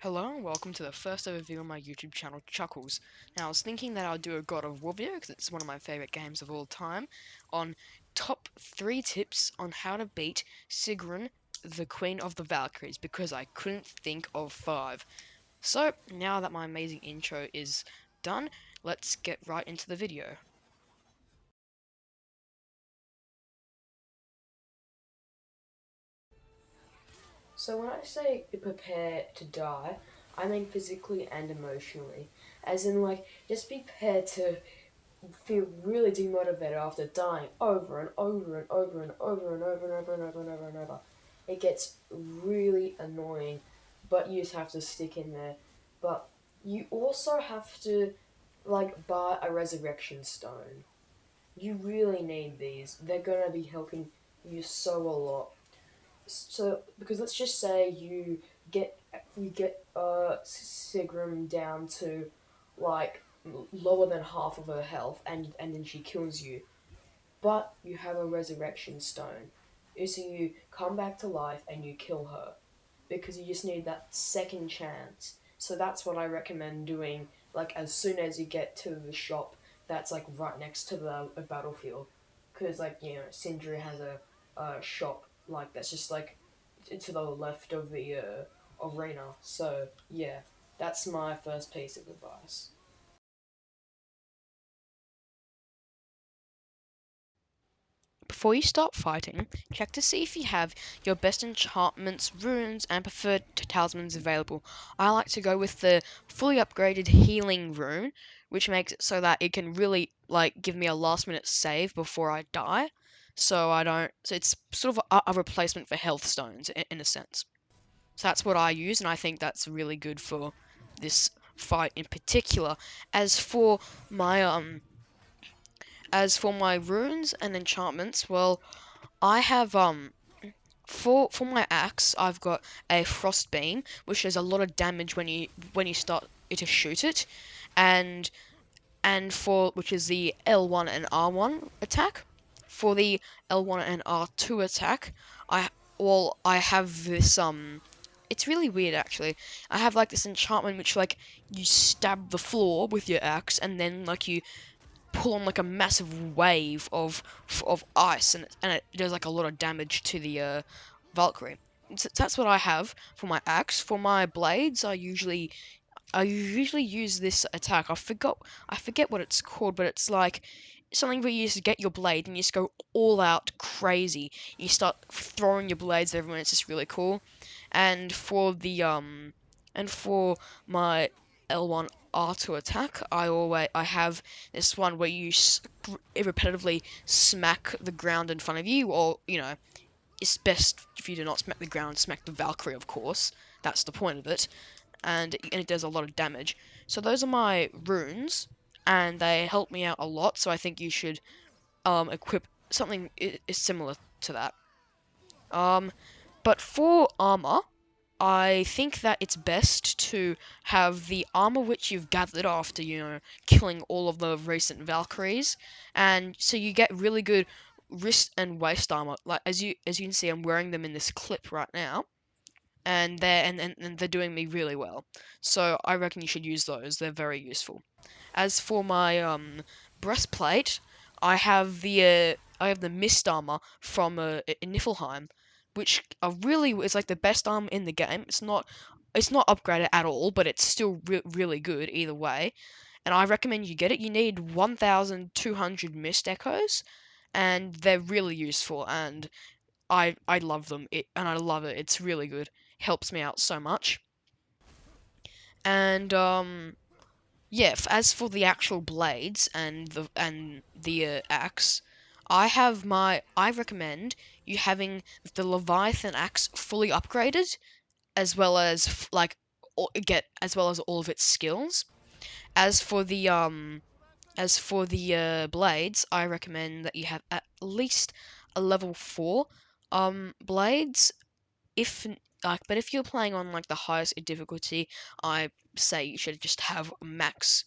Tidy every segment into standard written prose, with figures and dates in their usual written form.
Hello and welcome to the first ever video on my YouTube channel, Chuckles. Now I was thinking that I'll do a God of War video because it's one of my favourite games of all time, on top 3 tips on how to beat Sigrun, the Queen of the Valkyries, because I couldn't think of 5. So now that my amazing intro is done, let's get right into the video. So when I say prepare to die, I mean physically and emotionally. As in, like, just be prepared to feel really demotivated after dying over and over and over and over and over and over and over and over and over. It gets really annoying, but you just have to stick in there. But you also have to, like, buy a resurrection stone. You really need these. They're gonna be helping you so a lot. So because let's just say get you get Sigrun down to like lower than half of her health, and then she kills you, but you have a resurrection stone. So you come back to life and you kill her because you just need that second chance. So that's what I recommend doing, like as soon as you get to the shop that's like right next to the battlefield, because like Sindri has a shop like that's just like to the left of the arena. So yeah, that's my first piece of advice. Before you start fighting, check to see if you have your best enchantments, runes, and preferred talismans available. I like to go with the fully upgraded healing rune, which makes it so that it can really give me a last minute save before I die. So I don't. So it's sort of a replacement for health stones in a sense. So that's what I use, and I think that's really good for this fight in particular. As for my as for my runes and enchantments, well, I have for my axe, I've got a frost beam, which does a lot of damage when you start to shoot it, and for which is the L1 and R1 attack. For the L1 and R2 attack, I I have this It's really weird actually. I have like this enchantment which like you stab the floor with your axe and then like you pull on like a massive wave of ice, and it does like a lot of damage to the Valkyrie. That's what I have for my axe. For my blades, I usually use this attack. I forget what it's called, but it's like something where you just get your blade and you just go all out crazy. You start throwing your blades everywhere. It's just really cool. And for my L1 R2 attack, I have this one where you repetitively smack the ground in front of you, or it's best if you do not smack the ground, smack the Valkyrie, of course. That's the point of it, and it does a lot of damage. So those are my runes, and they help me out a lot. So I think you should equip something is similar to that. Um, but for armor, I think that it's best to have the armor which you've gathered after, killing all of the recent Valkyries, and so you get really good wrist and waist armor. Like as you can see, I'm wearing them in this clip right now, and they're doing me really well. So I reckon you should use those. They're very useful. As for my breastplate, I have the mist armor from Niflheim, which is like the best armor in the game. It's not upgraded at all, but it's still really good either way. And I recommend you get it. You need 1,200 mist echoes, and they're really useful. And I love them. And I love it. It's really good. Helps me out so much. And yeah, as for the actual blades and the axe, I recommend you having the Leviathan axe fully upgraded, as well as as well as all of its skills. As for the blades, I recommend that you have at least a level 4 blades. If but if you're playing on like the highest difficulty, I say you should just have max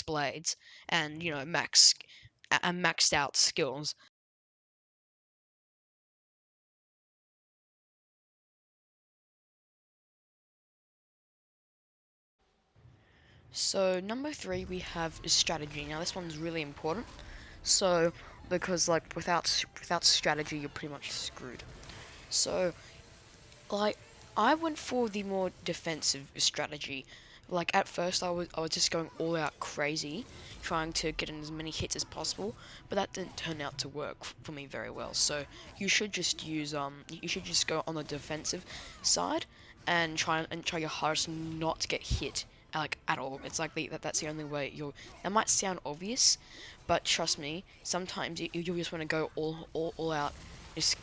blades, and maxed out skills. So number three we have is strategy. Now this one's really important. So because like without strategy you're pretty much screwed. So like I went for the more defensive strategy. Like at first I was just going all out crazy, trying to get in as many hits as possible, but that didn't turn out to work for me very well. So you should just use you should just go on the defensive side and try your hardest not to get hit like at all. It's like that's the only way you'll. That might sound obvious, but trust me, sometimes you just want to go all out, just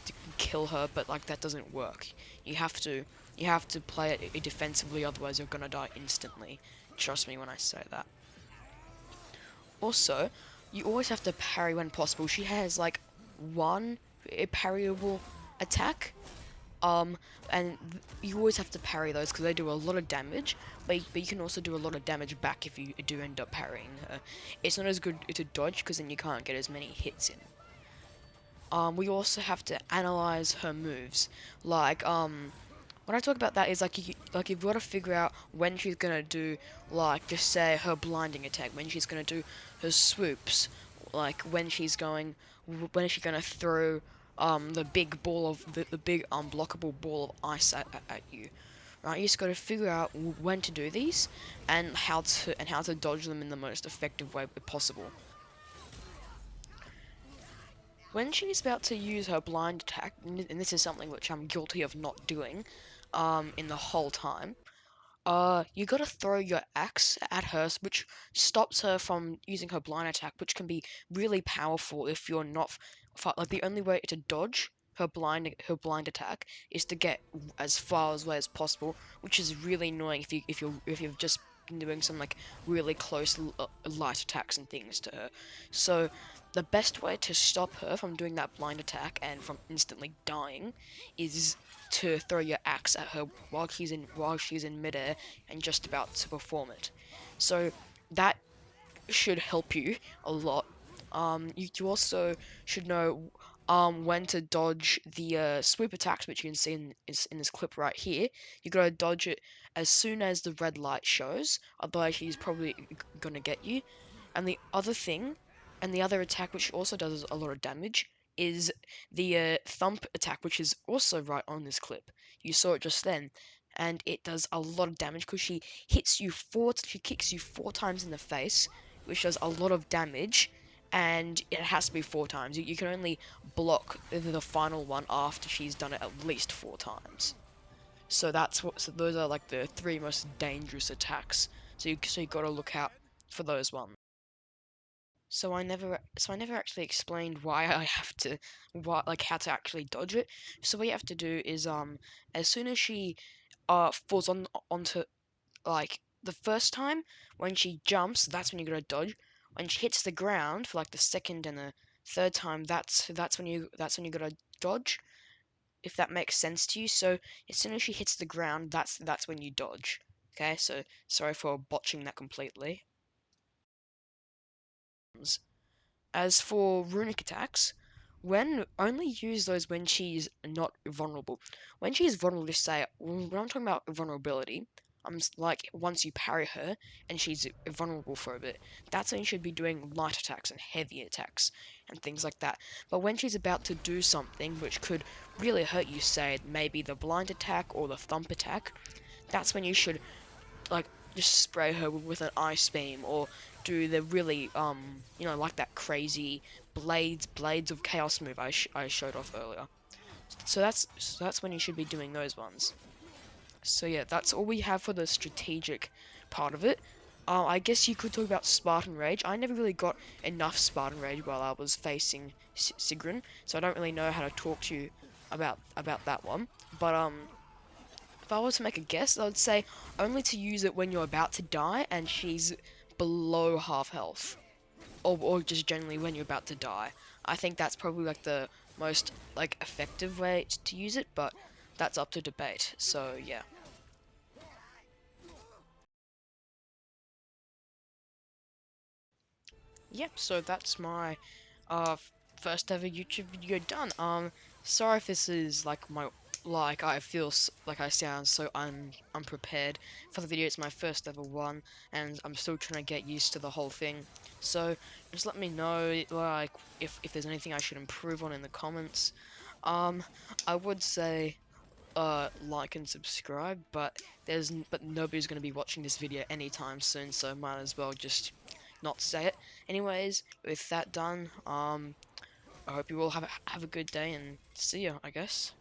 to kill her, but like that doesn't work. You have to you have to play it defensively, otherwise you're gonna die instantly. Trust me when I say that. Also, you always have to parry when possible. She has like one parryable attack, um, and you always have to parry those because they do a lot of damage. But you can also do a lot of damage back if you do end up parrying her. It's not as good to dodge because then you can't get as many hits in. We also have to analyze her moves. Like, when I talk about that is like you've got to figure out when she's gonna do like just say her blinding attack, when she's gonna do her swoops, like when is she gonna throw the big ball of the big unblockable ball of ice at you. Right, you just got to figure out when to do these and how to dodge them in the most effective way possible. When she's about to use her blind attack, and this is something which I'm guilty of not doing, in the whole time, you gotta throw your axe at her, which stops her from using her blind attack, which can be really powerful if you're not like the only way to dodge her blind attack is to get as far away as possible, which is really annoying if you've just been doing some like really close light attacks and things to her. So the best way to stop her from doing that blind attack and from instantly dying is to throw your axe at her while she's in midair and just about to perform it. So that should help you a lot. You also should know when to dodge the swoop attacks, which you can see in this clip right here. You gotta dodge it as soon as the red light shows, otherwise she's probably gonna get you. And the other thing, and the other attack which also does a lot of damage, is the thump attack, which is also right on this clip. You saw it just then, and it does a lot of damage because she kicks you 4 times in the face, which does a lot of damage, and it has to be 4 times. You can only block the final one after she's done it at least 4 times. So those are like the three most dangerous attacks. So you gotta look out for those ones. So I never actually explained why I have to like how to actually dodge it. So what you have to do is as soon as she falls onto like the first time when she jumps, that's when you gotta dodge. When she hits the ground for like the second and the third time, that's when you gotta dodge. If that makes sense to you. So as soon as she hits the ground, that's when you dodge. Okay, so sorry for botching that completely. As for runic attacks, when only use those when she's not vulnerable. When she's vulnerable, just say when I'm talking about vulnerability, like once you parry her and she's vulnerable for a bit, that's when you should be doing light attacks and heavy attacks and things like that. But when she's about to do something which could really hurt you, say maybe the blind attack or the thump attack, that's when you should like just spray her with an ice beam or do the really like that crazy blades of chaos move I showed off earlier. So that's when you should be doing those ones. So yeah, that's all we have for the strategic part of it. I guess you could talk about Spartan Rage. I never really got enough Spartan Rage while I was facing Sigrun, so I don't really know how to talk to you about that one. But if I was to make a guess, I would say only to use it when you're about to die and she's below half health. Or just generally when you're about to die. I think that's probably like the most like effective way to use it, but that's up to debate. So yeah. Yep, so that's my uh first ever YouTube video done. Sorry if this is like my like I feel like I sound so unprepared for the video. It's my first ever one, and I'm still trying to get used to the whole thing. So just let me know, like, if there's anything I should improve on in the comments. Um, I would say like and subscribe, but nobody's gonna be watching this video anytime soon, so might as well just not say it. Anyways, with that done, I hope you all have a good day and see ya, I guess.